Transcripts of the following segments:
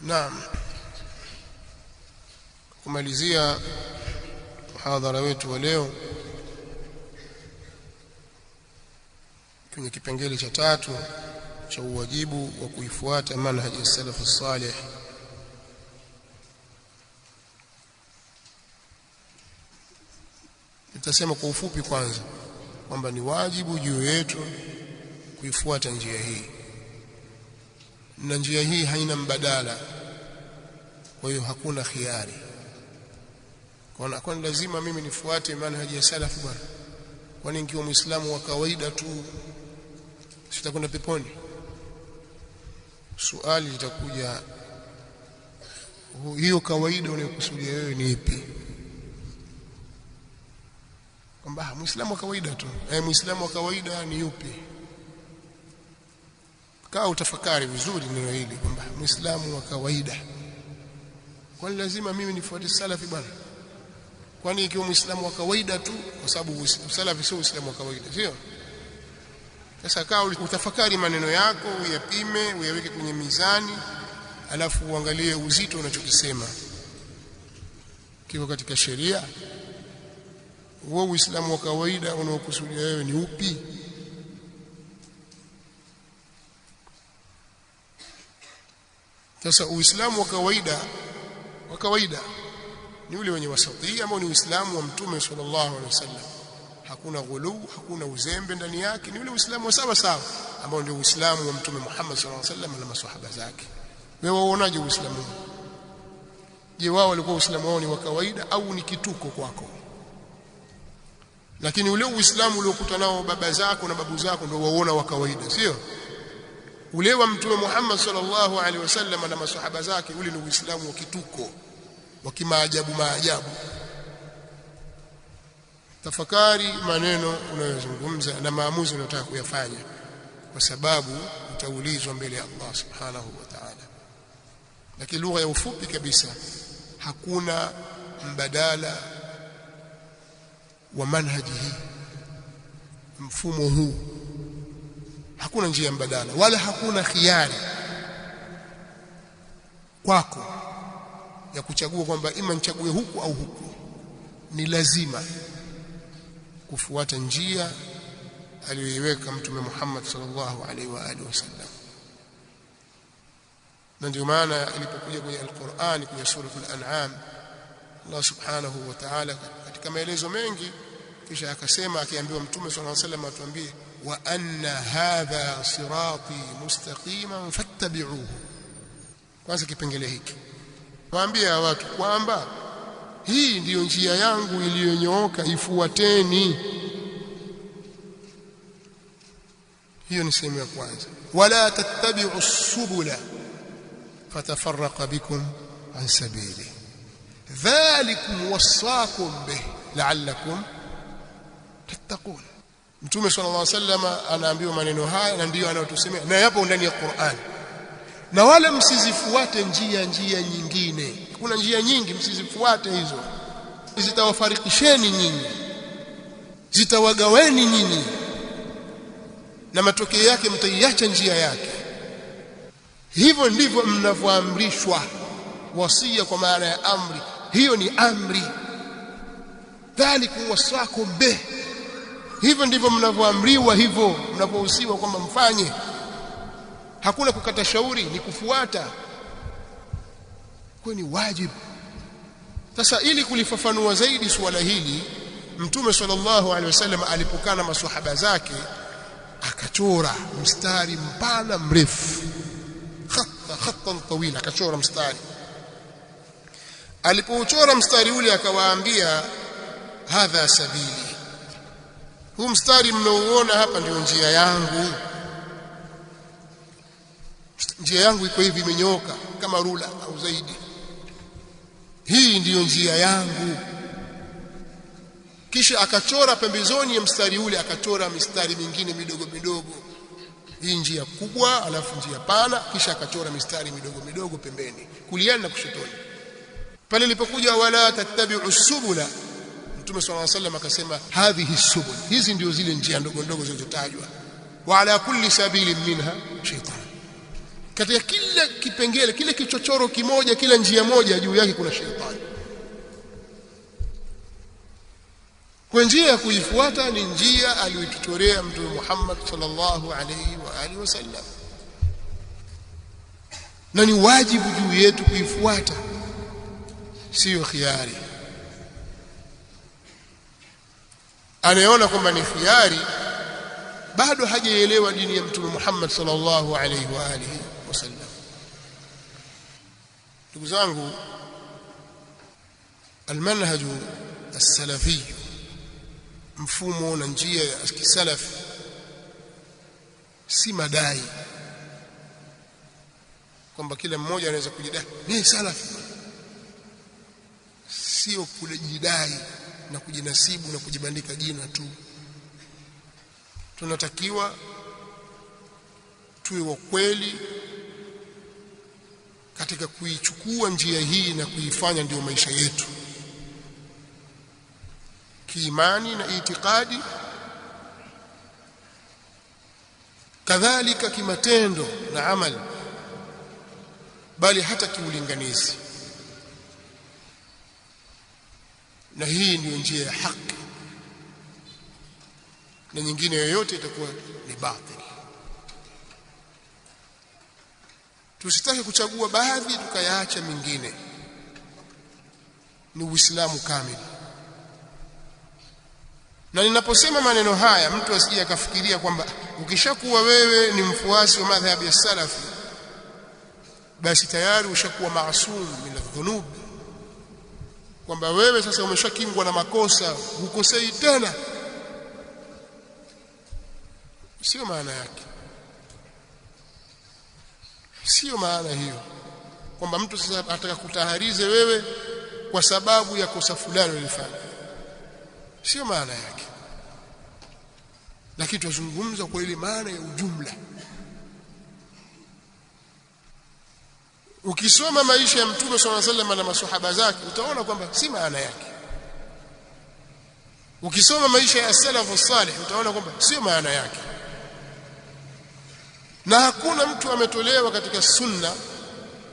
Naam, kumalizia muhadhara wetu wa leo kwenye kipengele cha 3 cha uwajibu wa kuifuata manhaji salaf salih. Nitasema kwa ufupi kwanza kwamba ni wajibu juu yetu kuifuata njia hii, na njia hii haina mbadala, kwa hiyo hakuna khiari. Kwa lazima mimi nifuate manhaji ya salaf bwana? Kwani nikiwa muislamu wa kawaida tu sitakwenda peponi? Swali litakuja, hiyo kawaida unayokusudia wewe ni ipi? Kwamba muislamu wa kawaida tu, muislamu wa kawaida ni yupi? Kaa utafakari vizuri neno hili kwamba muislamu wa kawaida, kwani lazima mimi nifuate salafi bwana? Kwani ikiwa muislamu wa kawaida tu, kwa sababu salafi sio muislamu wa kawaida, sio? Sasa kaa utafakari maneno yako, uyapime, uyaweke kwenye mizani, alafu uangalie uzito unachokisema kiko katika sheria. Wewe uislamu wa kawaida unaokusudia wewe ni upi? Sasa uislamu wa kawaida ni ule wenye wasati, ambao ni uislamu wa mtume sallallahu alaihi wasallam. Hakuna ghulu, hakuna uzembe ndani yake, ni ule uislamu wa sawa sawa ambao ndio uislamu wa mtume Muhammad sallallahu alaihi wasallam na maswahaba zake. Wewe waonaje uislamu? Je, wao walikuwa uislamu wao ni wa kawaida au ni kituko kwako? Lakini ule uislamu uliokuta nao baba zako na babu zako ndio waona wa kawaida, sio? Ule wa mtume Muhammad sallallahu alaihi wasallam na maswahaba zake, ule ni uislamu wa kituko, wa kimaajabu maajabu. Tafakari maneno unayozungumza na maamuzi unayotaka kuyafanya, kwa sababu utaulizwa mbele ya Allah subhanahu wa ta'ala. Lakini lugha ya ufupi kabisa, hakuna mbadala wa manhaji hii, mfumo huu. Hakuna njia mbadala wala hakuna khiari kwako ya kuchagua kwamba ima nichague huku au huku. Ni lazima kufuata njia aliyoiweka mtume Muhammad sallallahu alaihi wa alihi wasallam. Na ndio maana ilipokuja kwenye Al-Qur'an, kwenye sura Al-An'am, Allah subhanahu wa ta'ala katika maelezo mengi kisha akasema, akiambiwa mtume sallallahu alaihi wasallam atuambie, wa anna hadha sirati mustaqiman fattabi'uhu. Kwanza kipengele hiki waambia watu kwamba hii ndiyo njia yangu iliyonyooka, ifuateni. Hiyo ni sehemu ya kwanza. Wala tattabi'u subula fatafarraqa bikum an sabili dhalikum wasaakum bih la'allakum tattaqun. Mtume sallallahu alaihi wasallam anaambiwa maneno haya, na ndiyo anayotusemea, na yapo ndani ya Qur'an. Na wala msizifuate njia nyingine. Kuna njia nyingi, msizifuate hizo. Zitawafarikisheni nyinyi, zitawagaweni nyinyi, na matokeo yake mtaiacha njia yake. Hivyo ndivyo mnavyoamrishwa. Wasia kwa maana ya amri, hiyo ni amri. Dhalikum wasaakum bih, hivyo ndivyo mnavyoamriwa, hivyo mnapohusiwa kwamba mfanye. Hakuna kukata shauri, ni kufuata. Kwa ni wajibu. Sasa ili kulifafanua zaidi suala hili, mtume sallallahu alaihi wasallam alipokaa na maswahaba zake akachora mstari mpana mrefu, khattan tawila, akachora mstari. Alipouchora mstari ule akawaambia, hadha sabili, huu mstari mnaoona hapa ndio njia yangu. Njia yangu iko hivi, imenyooka kama rula au zaidi. Hii ndiyo njia yangu. Kisha akachora pembezoni ya mstari ule, akachora mistari mingine midogo midogo. Hii njia kubwa, alafu njia pana, kisha akachora mistari midogo midogo pembeni, kuliani na kushotoni. Pale ilipokuja wala tattabi'u subula, Mtume sallallahu alaihi wasallam akasema, hadhihi subul, hizi ndio zile njia ndogo ndogo zilizotajwa. Wa ala kulli sabilin minha shaytan, katika kila kipengele, kile kichochoro kimoja, kila njia moja juu yake kuna shetani. Kwa njia ya kuifuata ni njia aliyotuchorea Mtume Muhammad sallallahu alayhi wa alihi wasallam, na ni wajibu juu yetu kuifuata, sio khiari. Anayeona kwamba ni khiari bado hajaelewa dini ya Mtume Muhammad sallallahu alayhi wa alihi wasallam. Ndugu zangu, almanhaj as-salafi, mfumo na njia ya kisalaf, si madai kwamba kila mmoja anaweza kujidai mimi salafi. Sio kujidai na kujinasibu na kujibandika jina tu. Tunatakiwa tuwe wa kweli katika kuichukua njia hii na kuifanya ndio maisha yetu, kiimani na itikadi, kadhalika kimatendo na amali, bali hata kiulinganizi. Na hii ndio njia ya haki, na nyingine yoyote itakuwa ni batili. Tusitake kuchagua baadhi tukayaacha mingine. Ni Uislamu kamili. Na ninaposema maneno haya, mtu asije akafikiria kwamba ukishakuwa wewe ni mfuasi wa madhhabi ya salafi basi tayari ushakuwa maasum min adh-dhunub, kwamba wewe sasa umeshakingwa na makosa, hukosei tena. Sio maana yake, sio maana hiyo, kwamba mtu sasa ataka kutaharize wewe kwa sababu ya kosa fulani ulifanya. Sio maana yake, lakini tuzungumza kwa ile maana ya ujumla. Ukisoma maisha ya Mtume sallallahu alaihi wasallam na maswahaba zake utaona kwamba si maana yake. Ukisoma maisha ya salafu salih utaona kwamba sio maana yake. Na hakuna mtu ametolewa katika sunna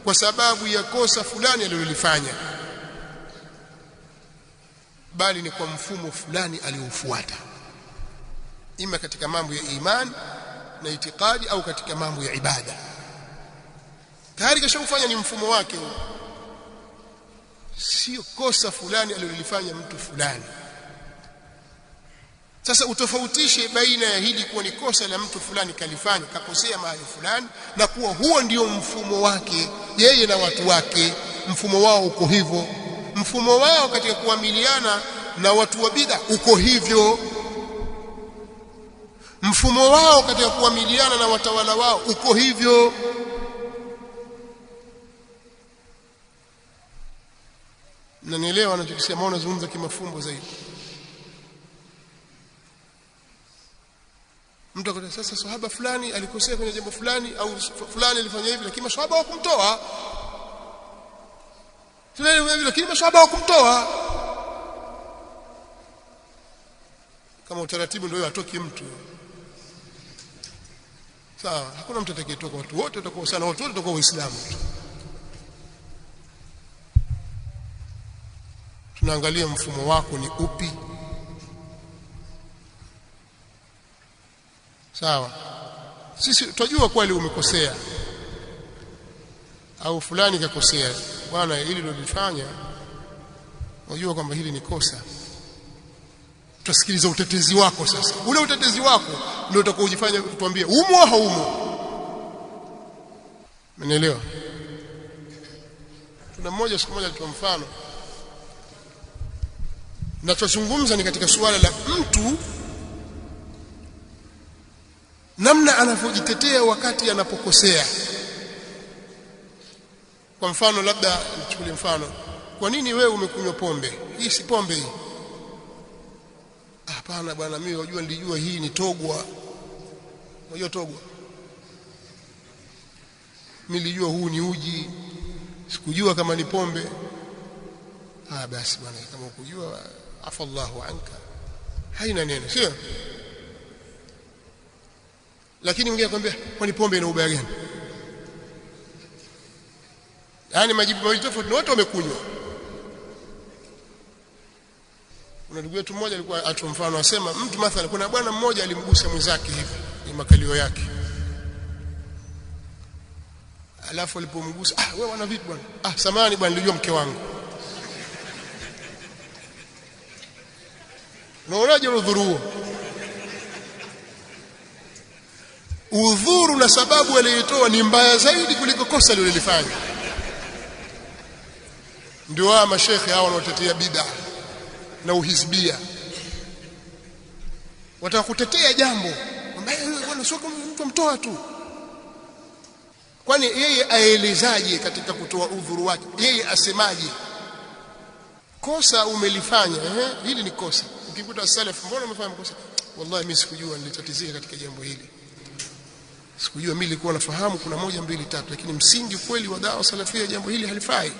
kwa sababu ya kosa fulani alilolifanya, bali ni kwa mfumo fulani aliofuata, ima katika mambo ya imani na itikadi au katika mambo ya ibada. Tayari kashafanya ni mfumo wake huo, sio kosa fulani alilolifanya mtu fulani. Sasa utofautishe baina ya hili kuwa ni kosa la mtu fulani kalifanya, kakosea mahali fulani, na kuwa huo ndio mfumo wake yeye na watu wake. Mfumo wao uko hivyo, mfumo wao katika kuamiliana na watu wa bid'a uko hivyo, mfumo wao katika kuamiliana na watawala wao uko hivyo. Na nielewa anachokisema, anazungumza kimafumbo zaidi. Mtu akata sasa sahaba fulani alikosea kwenye jambo fulani, au fulani alifanya hivi lakini maswahaba hawakumtoa. Fulani hivi lakini maswahaba hawakumtoa. Kama utaratibu ndio atoki mtu. Sawa, hakuna mtu atakayetoka, watu wote watakuwa sana, watu wote watakuwa Waislamu. Tunaangalia mfumo wako ni upi. Sawa, sisi tunajua kweli umekosea au fulani kakosea, bwana hili lolifanya unajua kwamba hili ni kosa. Tusikiliza utetezi wako. Sasa ule utetezi wako ndio utakoujifanya tuambie umo au haumo. Umeelewa? Tuna mmoja siku moja alitoa mfano, na tunazungumza ni katika suala la mtu namna anavyojitetea wakati anapokosea. Kwa mfano, labda nichukulie mfano, kwa nini wewe umekunywa pombe? Hii si pombe hii. Hapana bwana, mimi wajua nilijua hii ni togwa. Unajua togwa? Mimi nilijua huu ni uji, sikujua kama ni pombe. Basi bwana, kama ukujua afallahu anka, haina neno, sio? Lakini mwingine akwambia kwani pombe ina ubaya gani? yani majibu mawili tofauti, wote wamekunywa. Kuna ndugu yetu mmoja alikuwa atoa mfano, asema mtu mathalan, kuna bwana mmoja alimgusa mwenzake hivi ni makalio yake, alafu alipomgusa, wewe wana vipi bwana? Samahani bwana, nilijua mke wangu. Unaonaje udhuru huo? Udhuru na sababu aliyotoa ni mbaya zaidi kuliko kosa alilofanya. Ndio wa mashekhe hao wanaotetea bid'a na uhizbia, watakutetea jambo ambaye bwana sio kama mtu mtoa tu. Kwani yeye aelezaje katika kutoa udhuru wake? Yeye asemaje? Kosa umelifanya, hili ni kosa. Ukikuta salaf, mbona umefanya kosa? Wallahi mimi sikujua, nilitatizika katika jambo hili, sikujua, mimi nilikuwa nafahamu kuna 1 2 3, lakini msingi kweli wa dawa salafia jambo hili halifai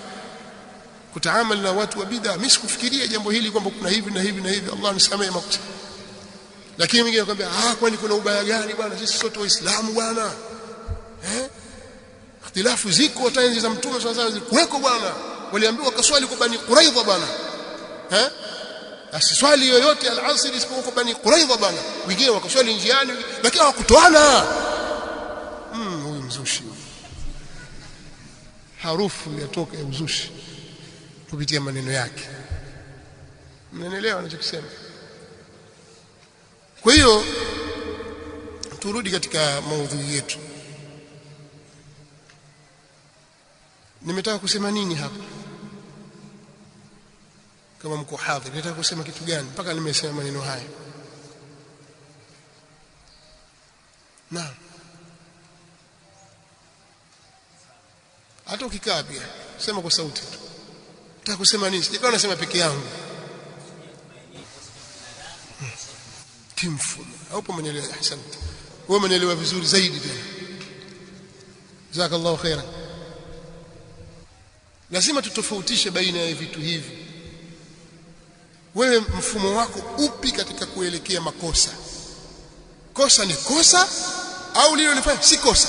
kutaamali na watu wa bid'a. Mimi sikufikiria jambo hili kwamba kuna hivi na hivi na hivi, Allah nisamehe makosa. Lakini mwingine anakuambia kwani kuna ubaya gani bwana, sisi sote waislamu bwana, ikhtilafu ziko hata enzi za mtume sallallahu alayhi wasallam kuweko bwana, waliambiwa kaswali kwa Bani Quraidha bwana, asiswali yoyote al-asr isipokuwa kwa Bani Quraidha bwana, wengine wakaswali njiani lakini hawakutoana. Huyu mzushi, harufu yatoka ya uzushi kupitia maneno yake. Mnanielewa ninachokisema? Kwa hiyo turudi katika maudhui yetu. Nimetaka kusema nini hapa? Kama mko hadhir, nataka kusema kitu gani mpaka nimesema maneno haya? Naam, hata ukikaa pia sema kwa sauti tu. Nataka kusema nini? Sijakaa nasema peke yangu. Kimfumo haupo, mnielewa? Asante, wewe umenielewa vizuri zaidi tena, jazakallahu khairan. Lazima tutofautishe baina ya vitu hivi. Wewe mfumo wako upi katika kuelekea makosa? Kosa ni kosa au lile ulifanya si kosa?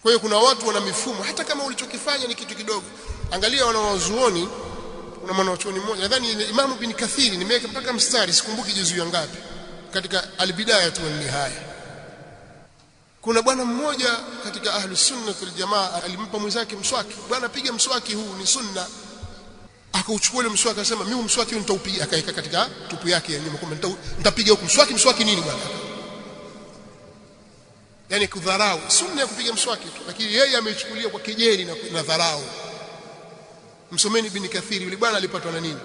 Kwa hiyo kuna watu wana mifumo, hata kama ulichokifanya ni kitu kidogo. Angalia wanawazuoni, kuna mwanachuoni mmoja nadhani Imam Ibn Kathir, nimeweka mpaka mstari sikumbuki juzu ya ngapi, katika al-Bidaya wa Nihaya. Kuna bwana mmoja katika Ahlus Sunnah wal Jamaa alimpa mwenzake mswaki, bwana piga mswaki huu ni sunna. Akauchukua ile mswaki akasema mimi mswaki huu nitaupiga, akaeka katika tupu yake ya nyuma, kwamba nitapiga huko mswaki nini bwana? Yani kudharau sunna ya kupiga mswaki tu, lakini yeye amechukulia kwa kejeli na dharau. Msomeni Ibn Kathir, yule bwana alipatwa na nini?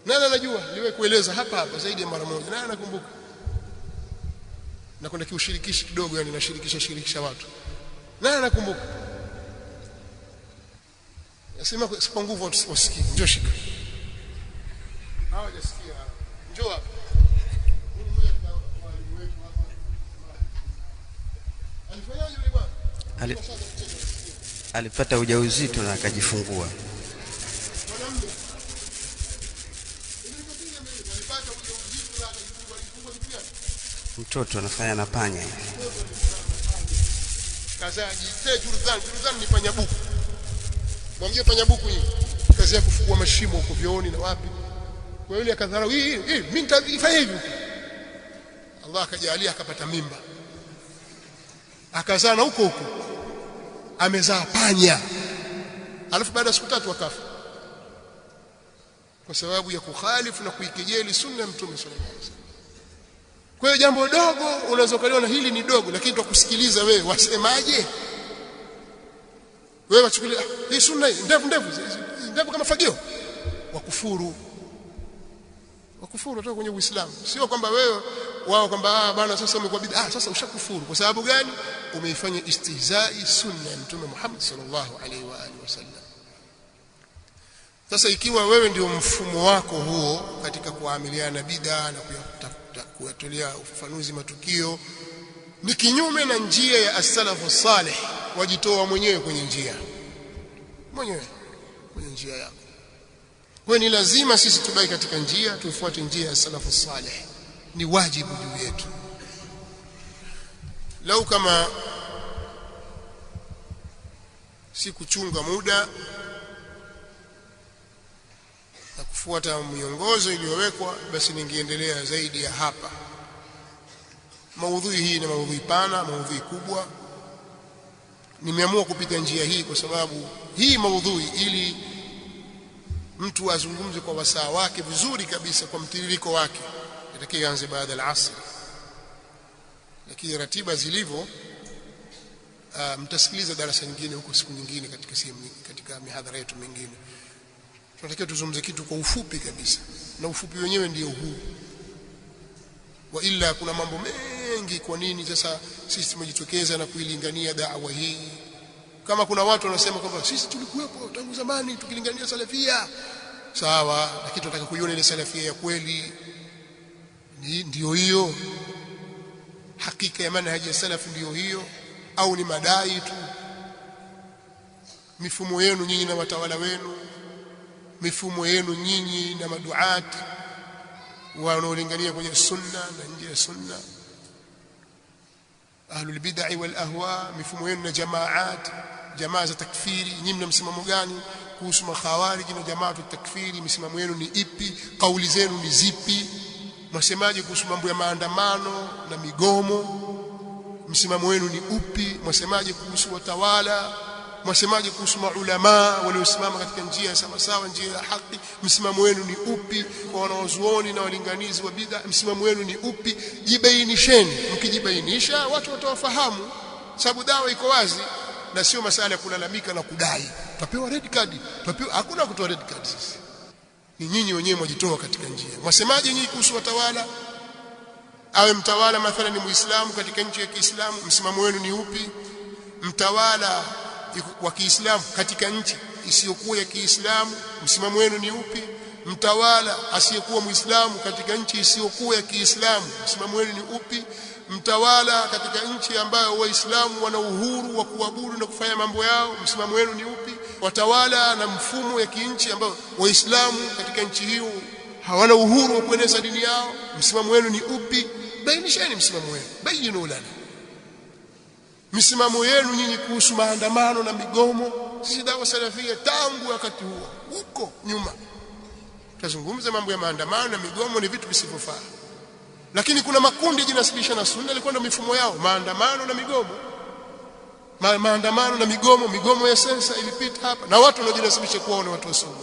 Nani anajua? Niwe kueleza hapa zaidi ya mara moja. Nani anakumbuka? Na kwenda kiushirikishi kidogo, yani nashirikisha watu. Nani anakumbuka? Nasema kwa nguvu watu wasikie. Njoo shika. Hawajasikia. Njoo hapa. Alipata ujauzito na akajifungua. Mtoto anafanya na panya. Kazaji Jurudhan ni panya buku. Mwambie panya buku hii. Kazi ya kufungua mashimo huko vioni na wapi. Kwa yule akadharau, mimi nitafanya hivi. Allah akajalia akapata mimba. Akazaa na huko amezaa panya, alafu baada ya siku 3 akafa kwa sababu ya kukhalifu na kuikejeli sunna ya Mtume sallallahu alaihi wasallam. Kwa hiyo jambo dogo unaweza kuliona hili ni dogo, lakini tutakusikiliza wewe wasemaje. Wewe wachukulia hii sunna ndefu kama fagio, wakufuru kutoka kwenye Uislamu. Sio kwamba wewe wao kwamba bana sasa umekuwa bid'a, sasa ushakufuru. Kwa sababu gani? Umeifanya istihzai sunna ya Mtume Muhammad sallallahu alaihi wa alihi wasallam. Sasa ikiwa wewe ndio mfumo wako huo katika kuamiliana na bid'a na kuyatolea ufafanuzi matukio ni kinyume na njia ya as-salafu salih, wajitoa mwenyewe kwenye njia yako. Kwa ni lazima sisi tubaki katika njia, tufuate njia ya salafu salih, ni wajibu juu yetu. Lau kama si kuchunga muda na kufuata miongozo iliyowekwa, basi ningeendelea zaidi ya hapa. Maudhui hii ni maudhui pana, maudhui kubwa. Nimeamua kupita njia hii kwa sababu hii maudhui, ili mtu azungumze kwa wasaa wake vizuri kabisa, kwa mtiririko wake, inatakiwa anze baada ya asr. Lakini ratiba zilivyo, mtasikiliza darasa nyingine huko siku nyingine katika mihadhara yetu mingine. Tunatakiwa tuzungumze kitu kwa ufupi kabisa, na ufupi wenyewe ndio huu. Wa ila kuna mambo mengi. Kwa nini sasa sisi tumejitokeza na kuilingania da'wa hii? Kama kuna watu wanasema kwamba sisi tulikuwepo tangu zamani tukilingania salafia, sawa, lakini tunataka kuiona ile salafia ya kweli. Ndio hiyo hakika ya manhaji ya salaf, ndio hiyo au ni madai tu? Mifumo yenu nyinyi na watawala wenu, mifumo yenu nyinyi na maduati wanaolingania kwenye sunna na nje ya sunna, ahlul bid'ah wal ahwa, mifumo yenu na jamaa za takfiri, nyinyi mna msimamo gani kuhusu makhawarij na jamaatu takfiri? Misimamo yenu ni ipi? Kauli zenu ni zipi? Mwasemaje kuhusu mambo ya maandamano na migomo? Msimamo wenu ni upi? Mwasemaje kuhusu watawala? Mwasemaje kuhusu maulama waliosimama katika njia ya sawa, njia ya haki? Msimamo wenu ni upi? Kwa wanaozuoni na walinganizi wa bid'a, msimamo wenu ni upi? Jibainisheni. Mkijibainisha watu watawafahamu, sababu dawa iko wazi, na sio masala ya kulalamika na kudai tutapewa red card, hakuna kutoa red card. Sisi ni nyinyi wenyewe mwajitoa katika njia. Mwasemaje nyinyi kuhusu watawala? Awe mtawala mathalan ni Muislamu katika nchi ya Kiislamu, msimamo wenu ni upi? Mtawala wa Kiislamu katika nchi isiyokuwa ya Kiislamu, msimamo wenu ni upi? Mtawala asiyekuwa Muislamu katika nchi isiyokuwa ya Kiislamu, msimamo wenu ni upi? Mtawala katika nchi ambayo Waislamu wana uhuru wa kuabudu na kufanya mambo yao, msimamo wenu ni upi? Watawala na mfumo ya kinchi ambayo Waislamu katika nchi hiyo hawana uhuru wa kueneza dini yao, msimamo wenu ni upi? Bainisheni msimamo wenu, bayinu lana misimamo yenu nyinyi kuhusu maandamano na migomo. Sisi dawa salafia tangu wakati huo huko nyuma tutazungumza mambo ya maandamano na migomo, ni vitu visivyofaa. Lakini kuna makundi jinasibisha na sunna, ilikuwa ndio mifumo yao, maandamano na migomo. Maandamano na migomo ya sensa ilipita hapa, na watu wanaojinasibisha kuwa ni watu wa sunna,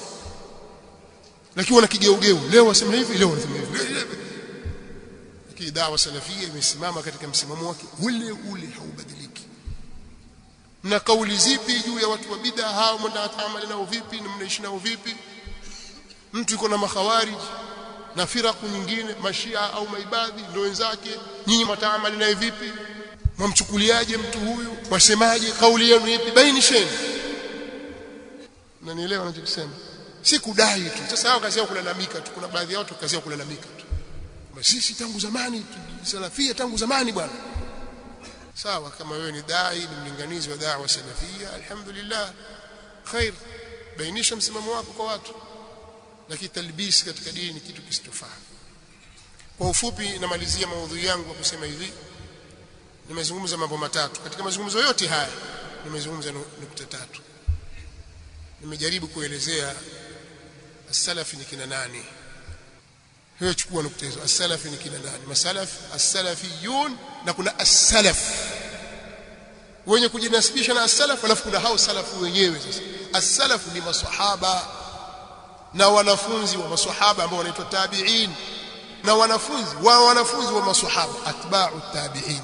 lakini wana kigeugeu, leo wasema hivi, leo wanasema hivi. Lakini dawa salafia imesimama katika msimamo wake ule ule, haubadiliki. Na kauli zipi juu ya watu wa bid'a hao, mnataamali nao vipi na mnaishi nao vipi? Mtu yuko na makhawarij na firaku nyingine, mashia au maibadhi ndio wenzake, nyinyi mtaamali naye vipi? Mwamchukuliaje mtu huyu? Wasemaje? Kauli yenu ipi? Bainisheni. Na nielewa ninachosema, si kudai tu. Sasa hao kazi yao kulalamika tu. Kuna baadhi ya watu kazi yao kulalamika tu, sisi tangu zamani salafia, tangu zamani bwana. Sawa, kama wewe ni dai, ni mlinganizi wa da'wa salafia, alhamdulillah, khair, bainisha msimamo wako kwa watu. Lakini talbisi katika dini ni kitu kisichofaa. Kwa ufupi namalizia maudhui yangu kwa kusema hivi, nimezungumza mambo matatu. Katika mazungumzo yote haya nimezungumza nukta tatu. Nimejaribu kuelezea as-salafi ni kina nani. Hiyo chukua nukta hizo. As-salafi ni kina nani? Masalaf, as-salafiyun, na kuna as-salaf wenye kujinasibisha na as-salaf, alafu kuna hao salafu wenyewe. Sasa as-salafu ni maswahaba na wanafunzi wa maswahaba ambao wanaitwa tabi'in, na wanafunzi wa maswahaba atba'u tabi'in,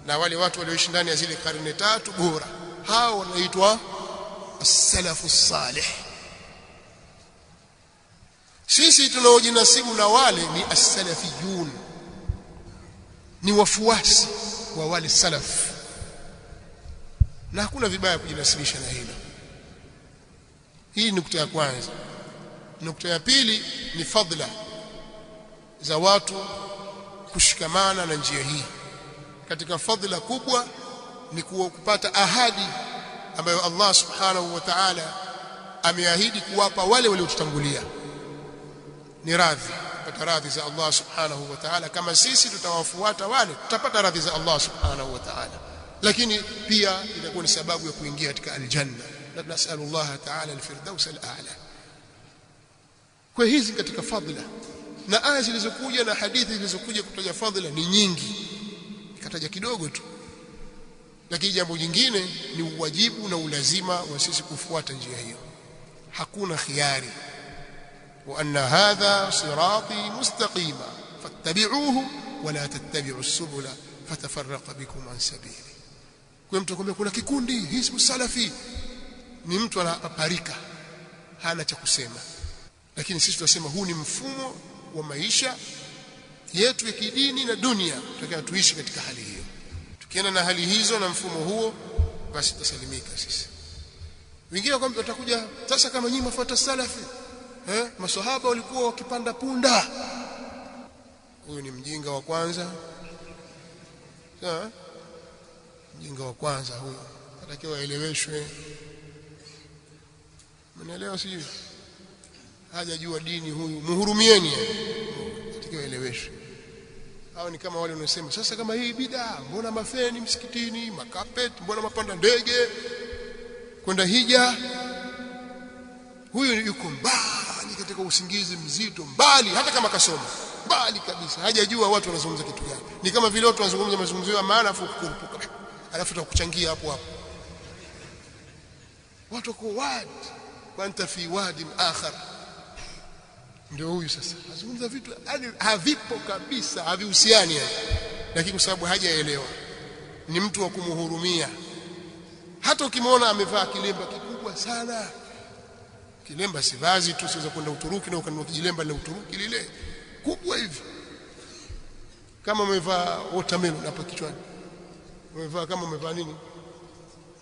na wale watu walioishi ndani ya zile karne tatu bora, hao wanaitwa as-salafu salih. Sisi tunaojinasibu na wale ni as-salafiyun, ni wafuasi wa wale salaf, na hakuna vibaya kujinasibisha na hilo. Hii ni nukta ya kwanza. Nukta ya pili ni fadhila za watu kushikamana na njia hii. Katika fadhila kubwa ni kupata ahadi ambayo Allah subhanahu wa ta'ala ameahidi kuwapa wale waliotutangulia. Ni radhi, kupata radhi za Allah subhanahu wa ta'ala. Kama sisi tutawafuata wale, tutapata radhi za Allah subhanahu wa ta'ala. lakini pia itakuwa ni sababu ya kuingia katika aljanna. Nasallallahu ta'ala alfirdaus al'ala. Kwa hizi katika fadhila, na aya zilizokuja na hadithi zilizokuja kutaja fadhila ni nyingi, nikataja kidogo tu. Lakini jambo jingine ni uwajibu na ulazima wa sisi kufuata njia hiyo, hakuna khiari. Wa anna hadha sirati mustaqima fattabi'uhu wa la tattabi'u as-subula fatafarraqa bikum an sabili. Kwa mtu akwambia kuna kikundi Hizbu Salafi, ni mtu anapaparika, hana cha kusema. Lakini sisi tunasema huu ni mfumo wa maisha yetu ya kidini na dunia, tunataka tuishi katika hali hiyo. Tukienda na hali hizo na mfumo huo, basi tutasalimika sisi. Wengine kwamba watakuja sasa, kama nyinyi mfuata salafi, maswahaba walikuwa wakipanda punda. Huyu ni mjinga wa kwanza. Sawa? Mjinga wa kwanza huyo, atakiwa aeleweshwe. Mnaelewa sijui? Hajajua dini huyu, muhurumieni, atakiwa aeleweshwe. Hao ni kama wale wanaosema sasa, kama hii bid'a, mbona mafeni msikitini, makapeti, mbona mapanda ndege kwenda hija? Huyu yuko mbali katika usingizi mzito, mbali hata kama kasoma, mbali kabisa, hajajua watu wanazungumza kitu gani. Ni kama vile watu wanazungumza mazungumzo ya maana afu kukurupuka, alafu tutakuchangia hapo hapo. Watu wako wadi wa anta fi wadi akhar. Ndio huyu sasa azungumza vitu havipo kabisa, havihusiani, lakini kwa sababu hajaelewa, ni mtu wa kumhurumia. Hata ukimwona amevaa kilemba kikubwa sana, kilemba si vazi tu, siweza kwenda Uturuki na ukanunua kilemba la Uturuki lile kubwa hivi, kama umevaa watermelon hapa kichwani, umevaa kama umevaa nini,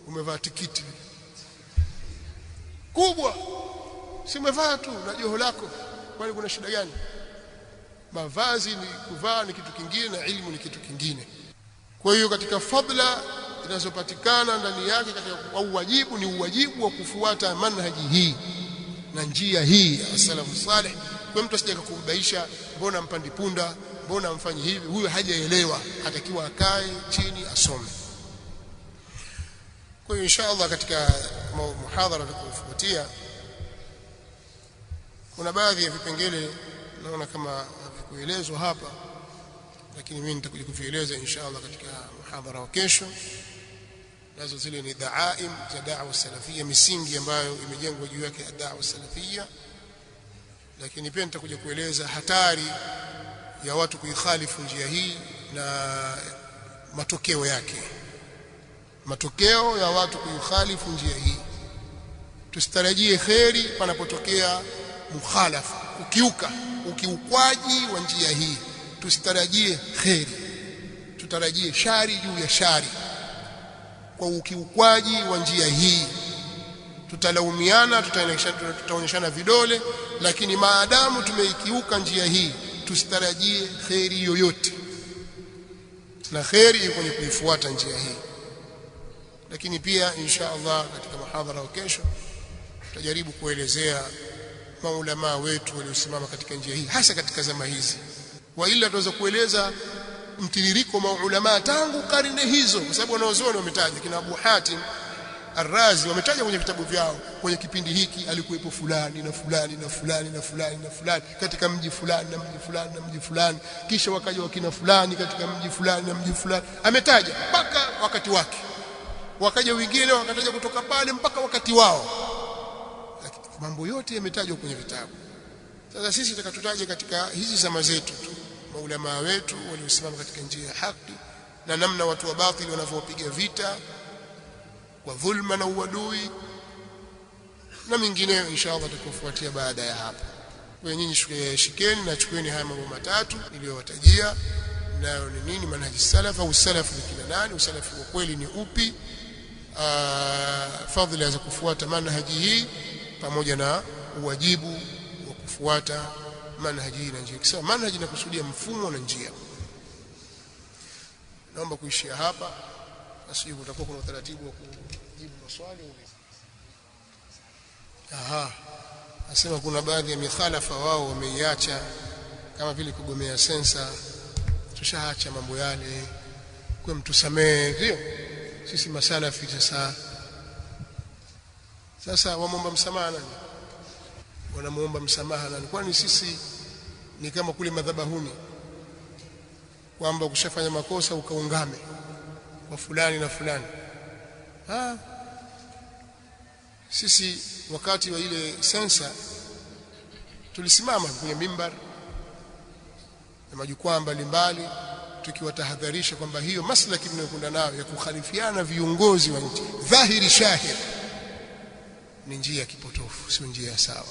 umevaa tikiti kubwa, si umevaa tu na joho lako, kwani kuna shida gani? Mavazi ni kuvaa ni kitu kingine na elimu ni kitu kingine. Kwa hiyo katika fadhila zinazopatikana ndani yake katika wajibu, ni uwajibu wa kufuata manhaji hii na njia hii ya salafu salih. Kwa mtu asije kukubaisha, mbona mpandi punda, mbona mfanyi hivi, huyo hajaelewa, atakiwa akae chini asome. Kwa hiyo inshallah katika muhadhara tutakayofuatia kuna baadhi ya vipengele naona kama havikuelezwa hapa, lakini mimi nitakuja kuvieleza inshallah katika muhadhara wa kesho. Nazo zile ni da'aim za da'wa salafia, misingi ambayo imejengwa juu yake da'wa salafia. Lakini pia nitakuja kueleza hatari ya watu kuikhalifu njia hii na matokeo yake, matokeo ya watu kuikhalifu njia hii. Tusitarajie kheri panapotokea mukhalafa, ukiukwaji wa njia hii. Tusitarajie kheri, tutarajie shari juu ya shari kwa ukiukwaji wa njia hii. Tutalaumiana, tutaonyeshana vidole, lakini maadamu tumeikiuka njia hii, tusitarajie kheri yoyote, na kheri iko kwenye kuifuata njia hii. Lakini pia insha Allah katika muhadhara wa kesho tutajaribu kuelezea maulama wetu waliosimama katika njia hii, hasa katika zama hizi. Wa ila tunaweza kueleza mtiririko maulama tangu karne hizo, kwa sababu wanaozuoni wametaja, kina Abu Hatim Ar-Razi wametaja kwenye vitabu vyao, kwenye kipindi hiki alikuwepo fulani na fulani na fulani na fulani na fulani katika mji fulani na mji fulani na mji fulani, kisha wakaja wakina fulani katika mji fulani na mji fulani, ametaja mpaka wakati wake. Wakaja wengine wakataja kutoka pale mpaka wakati wao, lakini mambo yote yametajwa kwenye vitabu. Sasa sisi tutakatutaje katika hizi zama zetu tu maulama wetu waliosimama katika njia ya haki, na namna watu wa batili wanavyopiga vita kwa dhulma na uadui na mingineyo. Inshallah tutakufuatia baada ya hapo. Kwa nyinyi shikeni na chukueni haya mambo matatu niliyowatajia, nayo ni nini manhaji salaf, au salafu ni kina nani, usalafu wa kweli ni upi, fadhila za kufuata manhaji hii pamoja na uwajibu wa kufuata manhaji hii na njia. Kisha manhaji inakusudia mfumo na njia. Naomba kuishia hapa, basi kutakuwa kuna utaratibu wa kujibu maswali. Nasema kuna baadhi ya mikhalafa wao wameiacha, kama vile kugomea sensa. Tushaacha mambo yale, kwa mtusamee, ndio sisi masalafi sasa wamuomba msamaha nani? Wanamuomba msamaha nani? Kwani sisi ni kama kule madhabahuni kwamba ukishafanya makosa ukaungame kwa fulani na fulani? Sisi wakati wa ile sensa tulisimama kwenye mimbar na majukwaa mbalimbali tukiwatahadharisha kwamba hiyo maslaki tunayokwenda nayo ya kukhalifiana viongozi wa nchi dhahiri shahir ni njia ya kipotofu, sio njia ya sawa.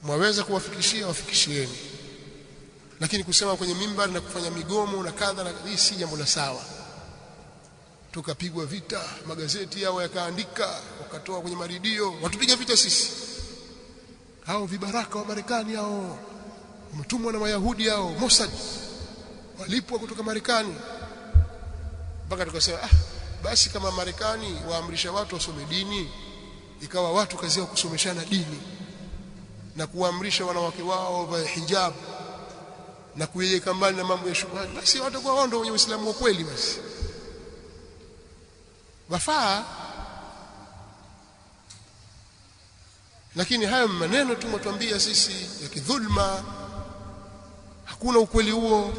Mwaweza kuwafikishia, wafikishieni, lakini kusema kwenye mimbar na kufanya migomo na kadha na hii si jambo la sawa. Tukapigwa vita, magazeti yao yakaandika, wakatoa kwenye maridio, watupiga vita sisi. Hao vibaraka wa Marekani hao, wametumwa na Wayahudi hao, Mossad, walipwa kutoka Marekani. Mpaka tukasema basi kama Marekani waamrisha watu wasome dini, ikawa watu kazi yao kusomeshana dini na kuamrisha wanawake wao vae hijab na kuiweka mbali na mambo ya shubha, basi watakuwa wao ndio wenye Uislamu wa kweli. Basi wafaa. Lakini hayo maneno tu mtuambia sisi ya kidhulma, hakuna ukweli huo.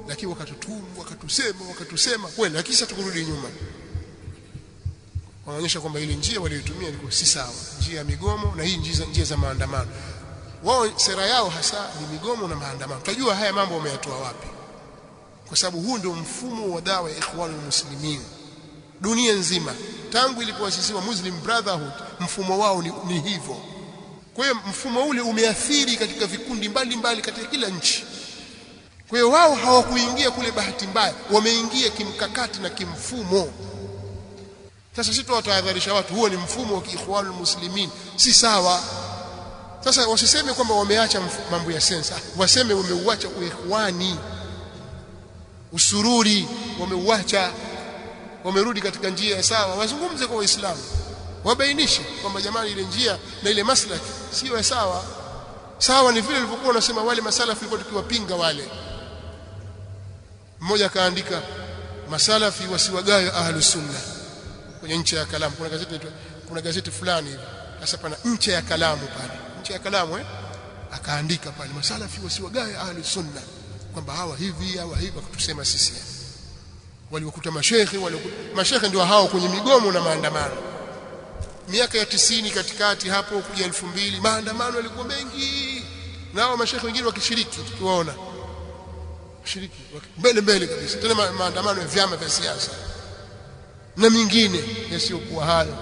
Lakini wakatutumu, wakatusema kweli, lakini sasa tukurudi nyuma, wanaonyesha kwamba ile njia walioitumia ilikuwa si sawa, njia ya migomo na hii njia za maandamano. Wao sera yao hasa ni migomo na maandamano. Tunajua haya mambo wameyatoa wapi, kwa sababu huu ndio mfumo wa dawa ya Ikhwanul Muslimin dunia nzima. Tangu ilipoasisiwa Muslim Brotherhood, mfumo wao ni hivyo. Kwa hiyo mfumo ule umeathiri katika vikundi mbalimbali katika kila nchi. Kwa hiyo wao hawakuingia kule bahati mbaya, wameingia kimkakati na kimfumo. Sasa sisi tuwatahadharisha watu, huo ni mfumo wa Ikhwanul Muslimin, si sawa. Sasa wasiseme kwamba wameacha mambo ya sensa, waseme wameuacha uikhwani, usururi wameuacha, wamerudi katika njia ya sawa. Wazungumze kwa Waislamu, wabainishe kwamba jamani, ile njia na ile maslaki sio ya sawa. Sawa ni vile walivyokuwa wanasema wale masalafi, walikuwa tukiwapinga wale. Mmoja kaandika masalafi wasiwagawe ahlus sunna kwenye nchi ya Kalamu. Kuna gazeti fulani hivi sasa, pana nchi ya Kalamu pale, nchi ya Kalamu akaandika pale masalafi wasiwagawe ahlus sunna, kwamba hawa hivi wakatusema sisi. Waliwakuta mashekhe ndio hao kwenye migomo na maandamano. Miaka ya 90 katikati hapo kuja 2000 maandamano yalikuwa mengi, nao mashekhe wengine wakishiriki, tukiwaona shiriki mbele kabisa, tena maandamano ya vyama vya siasa na mingine yasiyokuwa hayo,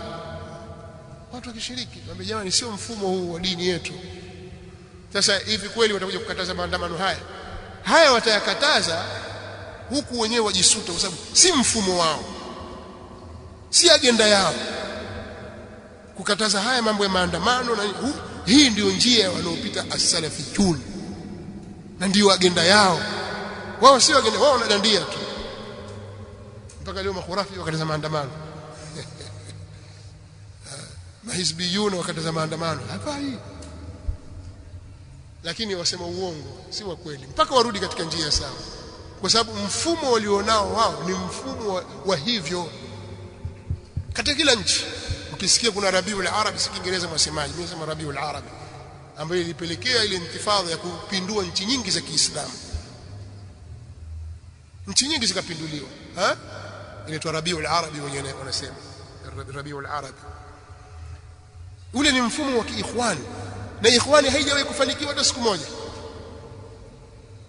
watu wakishiriki. Mwambie jamani, sio mfumo huu wa dini yetu. Sasa hivi kweli watakuja kukataza maandamano haya watayakataza huku wenyewe wajisuta, kwa sababu si mfumo wao, si agenda yao kukataza haya mambo ya maandamano. Na hii ndio njia wanaopita as-salafiyun, na ndio agenda yao wao, sio agenda wao, wanadandia tu. Mpaka leo makhurafi wakataza maandamano mahizbiyun wakataza maandamano hapa hii, lakini wasema uongo, si wa kweli, mpaka warudi katika njia sawa, kwa sababu mfumo walionao wao ni mfumo wa hivyo katika kila nchi. Ukisikia kuna Rabiul Arabi, si Kiingereza mwasemaji, mimi nasema Rabiul Arabi, ambayo ilipelekea ile intifadha ya kupindua nchi nyingi za Kiislamu. Nchi nyingi zikapinduliwa, inaitwa Rabiul Arabi, wenyewe wanasema Rabiul Arabi. Ule ni mfumo wa kiikhwani, na ikhwani haijawahi kufanikiwa hata siku moja.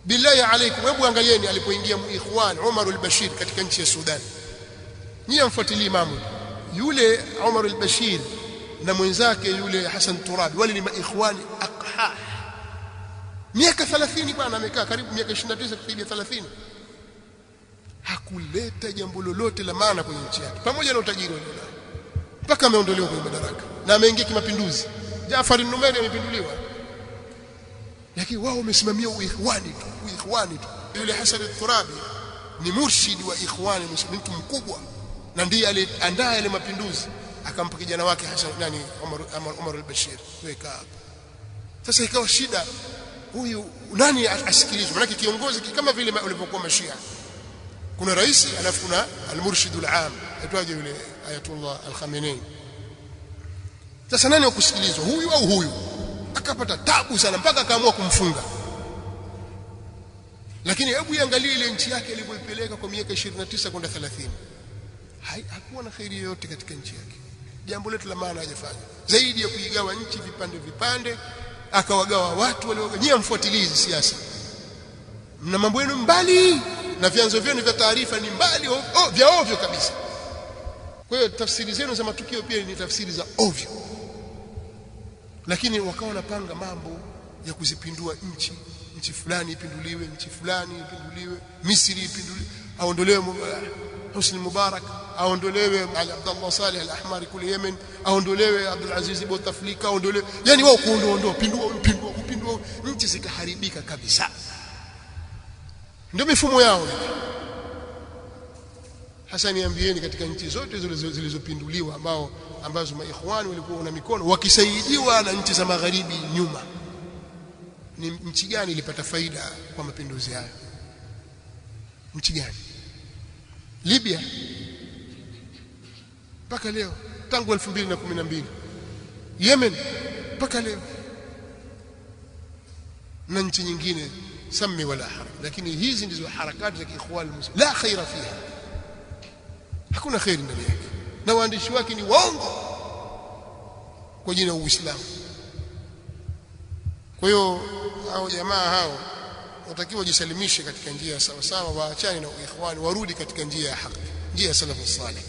Billahi alaikum, hebu angalieni alipoingia ikhwan Umar al-Bashir katika nchi ya Sudan. Nyie mfuatilie mambo. Yule Umar al-Bashir na mwenzake yule Hassan Turabi, wale ni maikhwani aqha. Miaka 30 bwana amekaa, karibu miaka 29 kufikia 30. Hakuleta jambo lolote la maana kwenye nchi yake, pamoja na utajiri alionao, mpaka ameondolewa kwenye madaraka na ameingia kimapinduzi. Jaafar al-Numeri amepinduliwa, lakini wao wamesimamia uikhwani tu. Yule Hassan al-Turabi ni murshid wa ikhwani, mtu mkubwa, na ndiye aliandaa yale mapinduzi, akampa kijana wake Hassan Umar al-Bashir weka hapo. Sasa ikawa shida, huyu nani asikilizwe? Maana kiongozi kama vile ulivyokuwa Mashia, kuna rais alafu kuna al-murshid al-aam, aitwaje yule Ayatullah Al-Khamenei. Sasa nani wakusikilizwa, huyu au huyu? Akapata tabu sana mpaka akaamua kumfunga. Lakini hebu iangalie ile nchi yake ilivyoipeleka kwa miaka 29 kwenda 30. Hakuwa na khairi yoyote katika nchi yake. Jambo letu la maana hajafanya zaidi ya kuigawa nchi vipande vipande, akawagawa watu waliogawa. Nyie mfuatilizi siasa, mna mambo yenu mbali na vyanzo vyenu vya taarifa ni mbali vya ovyo kabisa. Kwa hiyo tafsiri zenu za matukio pia ni tafsiri za ovyo. Lakini wakawa wanapanga mambo ya kuzipindua nchi fulani ipinduliwe, nchi fulani ipinduliwe, Misri ipinduliwe, aondolewe Hosni Mubarak, aondolewe Ali Abdullah Saleh Al-Ahmari kule Yemen, aondolewe Abdul Aziz Bouteflika, aondolewe. Yani wao kuondoa kupindua nchi zikaharibika kabisa. Ndio mifumo yao. Hasa niambieni, katika nchi zote zilizopinduliwa ambazo maikhwani walikuwa na mikono wakisaidiwa na nchi za magharibi nyuma, ni nchi gani ilipata faida kwa mapinduzi hayo? Nchi gani? Libya mpaka leo, tangu 2012. Yemen mpaka leo, na nchi nyingine sami wala haraj. Lakini hizi ndizo harakati za kiikhwan muslim, la khaira fiha, hakuna khairi ndani yake, na waandishi wake ni waongo kwa jina la Uislamu. Kwa hiyo hao jamaa hao watakiwa jisalimishe katika njia sawa sawa, waachane na ikhwani, warudi katika njia ya haki, njia ya salafu salih.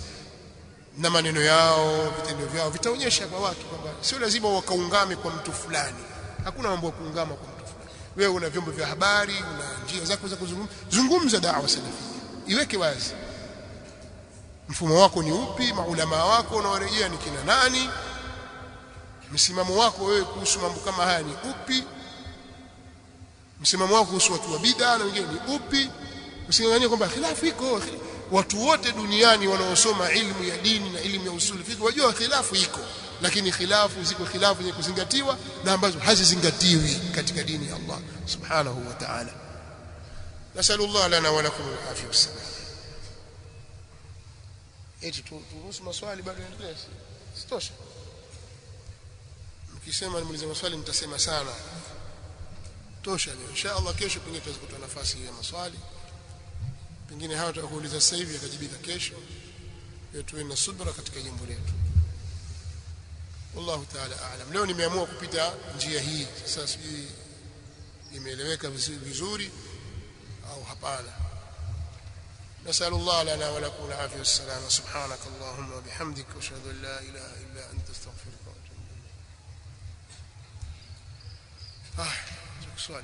Na maneno yao, vitendo vyao vitaonyesha kwa watu kwamba sio lazima wakaungame kwa mtu fulani. Hakuna mambo ya kuungama kwa mtu fulani. Wewe una vyombo vya habari, una njia zako za kuzungumza da'wa salafia, iweke wazi mfumo wako ni upi, maulama wako unawarejea ni kina nani, msimamo wako wewe kuhusu mambo kama haya ni upi, msimamo wako kuhusu watu wa bid'a na wengine ni upi. Usinganganie kwamba khilafu iko. Watu wote duniani wanaosoma ilmu ya dini na ilmu ya usuli fiqh wajua khilafu iko, lakini khilafu ziko, khilafu zenye kuzingatiwa na ambazo hazizingatiwi katika dini ya Allah subhanahu wa ta'ala. Nasallallahu lana wa lakum al-afiyah was-salam. Eti turuhusu maswali bado yaendelee? Sitosha. Mkisema nimuulize maswali nitasema sana. Tosha leo. Inshallah kesho pengine tutapata nafasi ya maswali. Pengine hao tutakuuliza sasa hivi atajibika kesho. Tuwe na subra katika jambo letu. Wallahu ta'ala a'lam. Leo nimeamua kupita njia hii. Sasa sijui imeeleweka vizuri au hapana. نسأل الله لنا ولكم العافية والسلامة. سبحانك اللهم وبحمدك واشهد أن لا إله إلا أنت استغفرك وأتوب إليك. سؤال